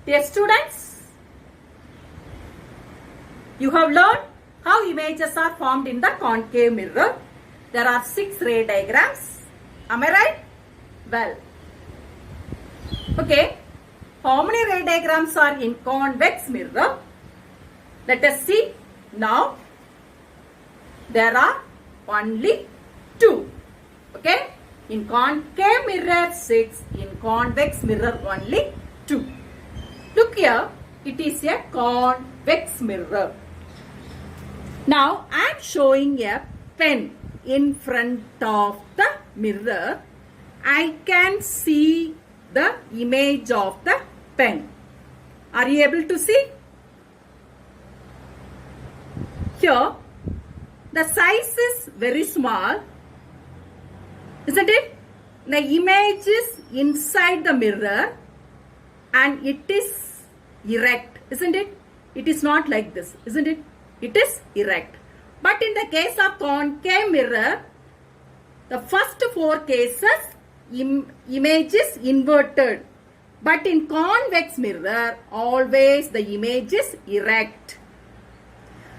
Dear students, you have learned how images are formed in the concave mirror. There are 6 ray diagrams. Am I right? Well, okay. How many ray diagrams are in convex mirror? Let us see. Now, there are only 2. Okay. In concave mirror 6, in convex mirror only 2. Look here, it is a convex mirror. Now I am showing a pen in front of the mirror. I can see the image of the pen. Are you able to see? Here, the size is very small. Isn't it? The image is inside the mirror and it is erect. Isn't it? It is not like this. Isn't it? It is erect. But in the case of concave mirror, the first 4 cases, image is inverted. But in convex mirror, always the image is erect.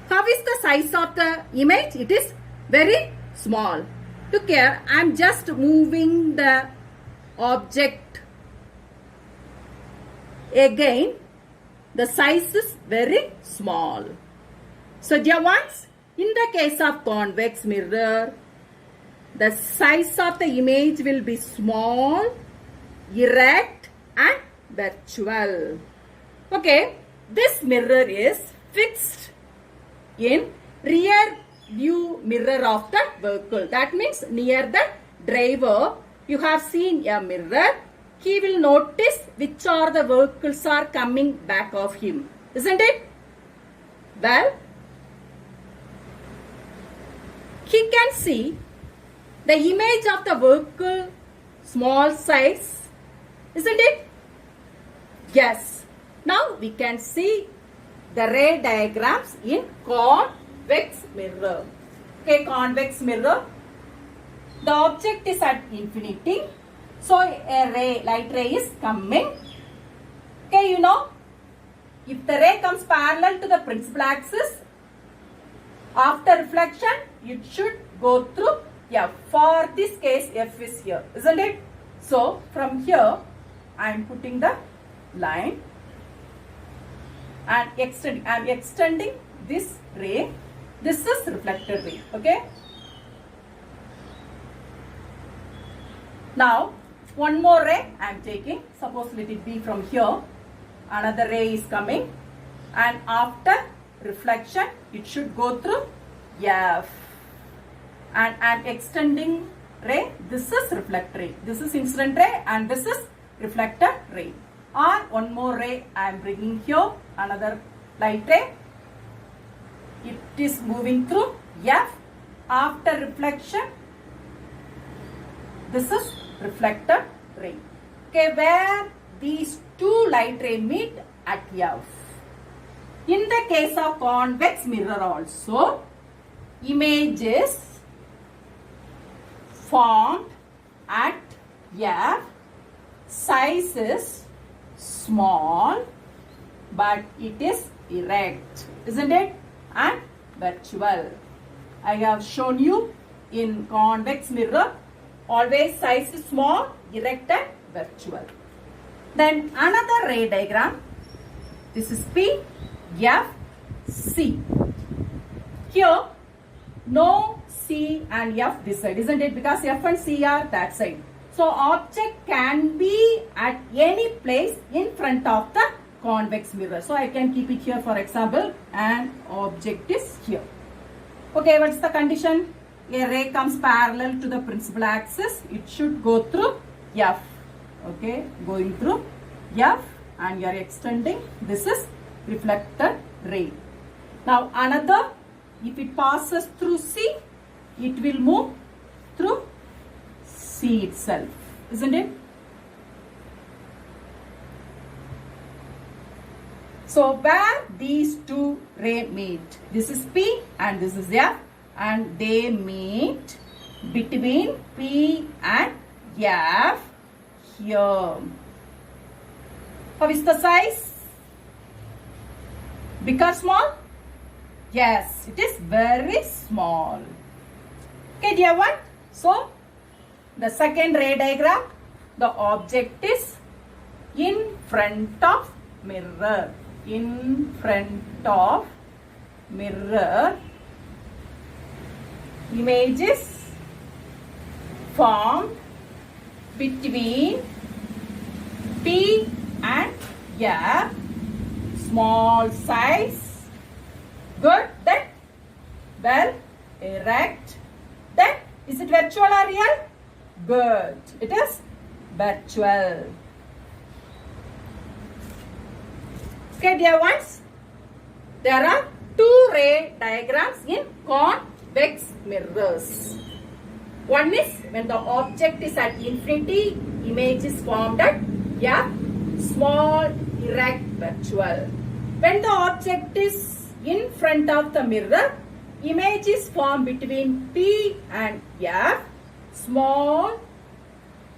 How is the size of the image? It is very small. Look here, I am just moving the object. Again, the size is very small. So dear ones, in the case of convex mirror, the size of the image will be small, erect and virtual. Okay, this mirror is fixed in rear view mirror of the vehicle. That means near the driver, you have seen a mirror. He will notice which are the vehicles are coming back of him. Isn't it? Well, he can see the image of the vehicle small size. Isn't it? Yes. Now we can see the ray diagrams in convex mirror. Okay, convex mirror. The object is at infinity. So a ray, light ray is coming. Okay, you know, if the ray comes parallel to the principal axis, after reflection, it should go through F. For this case, F is here, isn't it? So from here, I am putting the line and I am extending this ray. This is reflected ray. Okay. Now, one more ray I am taking. Suppose let it be from here. Another ray is coming. And after reflection, it should go through F. And I am extending ray. This is reflected ray. This is incident ray and this is reflected ray. Or one more ray I am bringing here. Another light ray. It is moving through F. After reflection, this is reflected ray. Okay, where these 2 light ray meet at F. In the case of convex mirror also, image is formed at F. Size is small, but it is erect, isn't it? And virtual. I have shown you in convex mirror, always size is small, erect and virtual. Then another ray diagram. This is P, F, C. Here, no C and F this side, isn't it? Because F and C are that side. So object can be at any place in front of the convex mirror. So I can keep it here for example, and object is here. Okay, what's the condition? A ray comes parallel to the principal axis. It should go through F. Okay, going through F and you are extending. This is reflected ray. Now another, if it passes through C, it will move through C itself, isn't it? So where these 2 rays meet, this is P and this is F, and they meet between P and F here. How is the size? Big or small? Yes, it is very small. Okay, dear one. So, the second ray diagram, the object is in front of mirror. In front of mirror. Image is formed between P and F. Small size. Good. Then well erect. Then is it virtual or real? Good. It is virtual. Okay, dear ones. There are two ray diagrams in convex mirrors. One is when the object is at infinity, image is formed at F, small, erect, virtual. When the object is in front of the mirror, image is formed between P and F, small,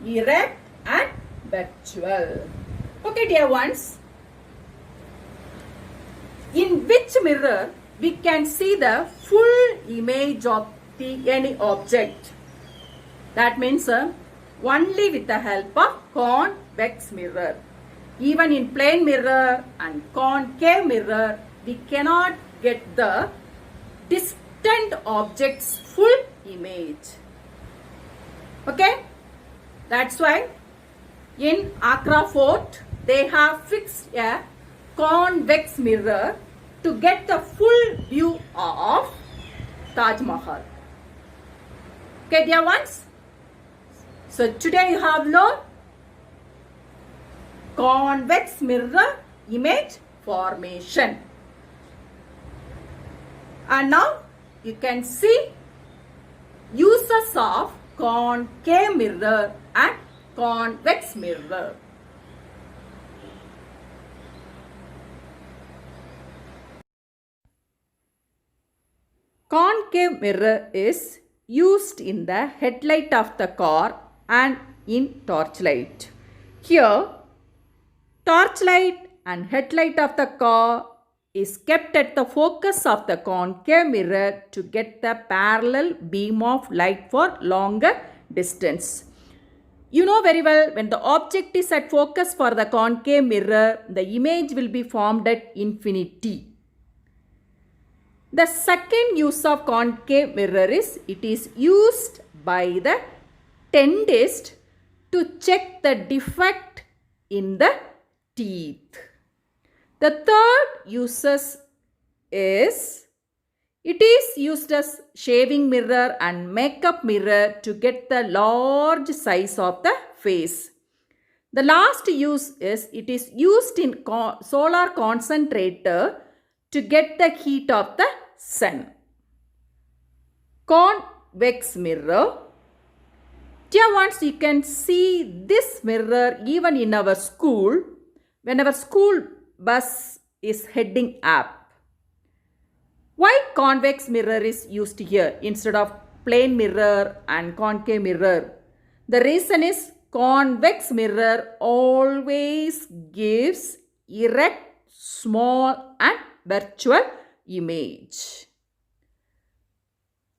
erect and virtual. Okay, dear ones. In which mirror we can see the full image of any object? That means only with the help of convex mirror. Even in plane mirror and concave mirror, we cannot get the distant object's full image. Okay? That's why in Agra Fort, they have fixed a convex mirror to get the full view of Taj Mahal. Okay, dear ones? So today you have learned convex mirror image formation. And now you can see uses of concave mirror and convex mirror. Concave mirror is used in the headlight of the car and in torchlight. Here, torchlight and headlight of the car is kept at the focus of the concave mirror to get the parallel beam of light for longer distance. You know very well, when the object is at focus for the concave mirror, the image will be formed at infinity. The second use of concave mirror is it is used by the dentist to check the defect in the teeth. The third uses is it is used as shaving mirror and makeup mirror to get the large size of the face. The last use is it is used in solar concentrator to get the heat of the sun. Convex mirror. Dear ones, you can see this mirror even in our school when our school bus is heading up. Why convex mirror is used here instead of plane mirror and concave mirror? The reason is convex mirror always gives erect, small and virtual image.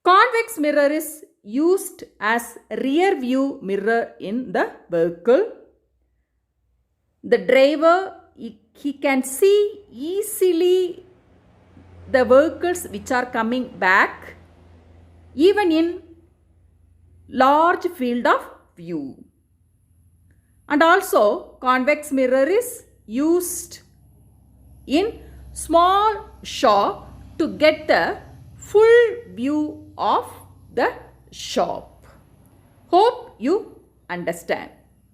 Convex mirror is used as rear view mirror in the vehicle. The driver, he can see easily the vehicles which are coming back even in large field of view. And also convex mirror is used in small shop to get the full view of the shop. Hope you understand.